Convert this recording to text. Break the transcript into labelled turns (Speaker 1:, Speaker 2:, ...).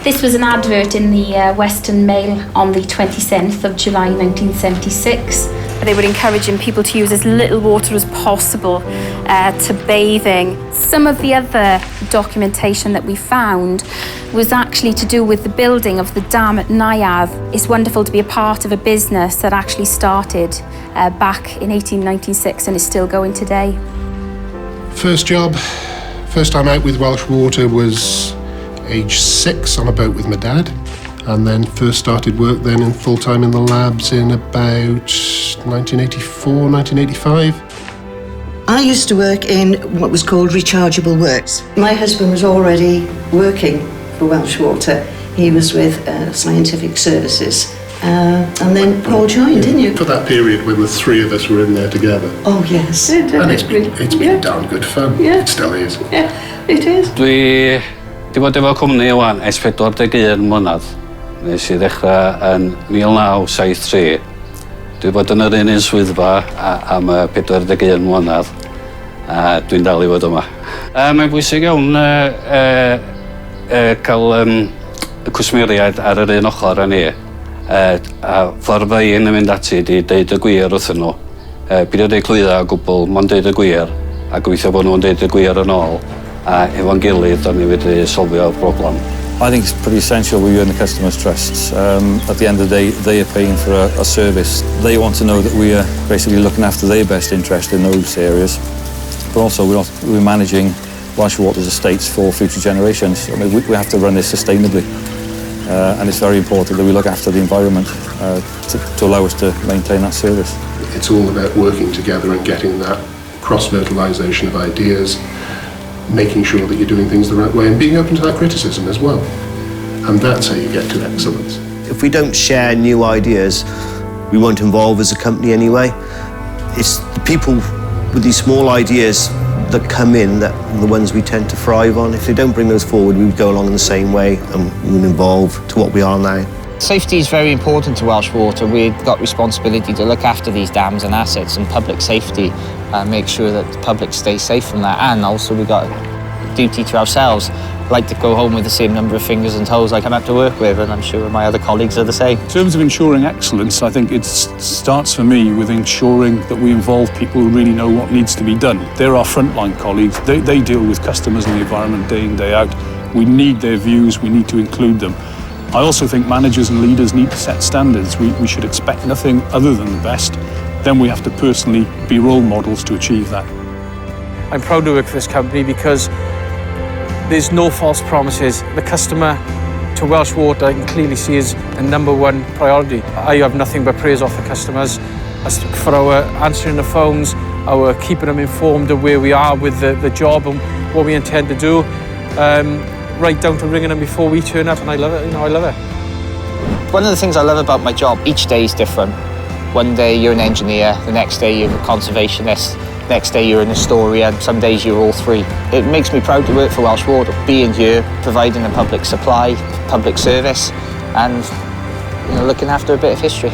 Speaker 1: This was an advert in the Western Mail on the 27th of July 1976. They were encouraging people to use as little water as possible to bathing. Some of the other documentation that we found was actually to do with the building of the dam at Naiad. It's wonderful to be a part of a business that actually started back in 1896 and is still going today.
Speaker 2: First job, first time out with Welsh Water was age 6 on a boat with my dad, and then first started work then in full-time in the labs in about 1984, 1985.
Speaker 3: I used to work in what was called rechargeable works. My husband was already working for Welsh Water. He was with Scientific Services. And then Paul joined, didn't you?
Speaker 2: For that period when the three of us were in there together.
Speaker 3: Oh, yes.
Speaker 2: And it's been darn good fun.
Speaker 3: Yeah.
Speaker 2: It still is.
Speaker 3: Yeah, it is.
Speaker 4: Dwi wedi bod efo cwmni wan ers 41 mlynedd. Nes I ddechrau yn 1973. Dwi wedi bod yn yr un swyddfa am 41 mlynedd. A dwi'n dal I fod yma. Mae'n bwysig iawn cael cwsmeriaid ar yr un ochr â ni. A ffordd fe i'n mynd ati di deud y gwir wrthyn nhw. Byd o deud clwydda o gwbl, mae'n deud y gwir, a gweithio bod nhw'n deud y gwir yn ôl. A efo'n gilydd, da ni wedi solfio'r broblem.
Speaker 5: I think it's pretty essential we earn the customers' trust. At the end of the day, they are paying for a service. They want to know that we are basically looking after their best interest in those areas. But also, we're managing Welsh Water's estates for future generations. I mean, we have to run this sustainably. And it's very important that we look after the environment to allow us to maintain that service.
Speaker 2: It's all about working together and getting that cross-fertilisation of ideas, making sure that you're doing things the right way and being open to that criticism as well. And that's how you get to excellence.
Speaker 6: If we don't share new ideas, we won't evolve as a company anyway. It's the people with these small ideas that come in that are the ones we tend to thrive on. If they don't bring those forward, we would go along in the same way and we would evolve to what we are now.
Speaker 7: Safety is very important to Welsh Water. We've got responsibility to look after these dams and assets and public safety, make sure that the public stays safe from that. And also we've got a duty to ourselves. I like to go home with the same number of fingers and toes I come out to work with, and I'm sure my other colleagues are the same.
Speaker 8: In terms of ensuring excellence, I think it starts for me with ensuring that we involve people who really know what needs to be done. They're our frontline colleagues. They deal with customers and the environment day in, day out. We need their views, we need to include them. I also think managers and leaders need to set standards. We should expect nothing other than the best. Then we have to personally be role models to achieve that.
Speaker 9: I'm proud to work for this company because there's no false promises. The customer to Welsh Water I can clearly see is a #1 priority. I have nothing but praise off the customers for our answering the phones, our keeping them informed of where we are with the job and what we intend to do. Right down to ringing them before we turn up, and I love it, I love it.
Speaker 7: One of the things I love about my job, each day is different. One day you're an engineer, the next day you're a conservationist, next day you're an historian, some days you're all three. It makes me proud to work for Welsh Water, being here, providing a public supply, public service, and looking after a bit of history.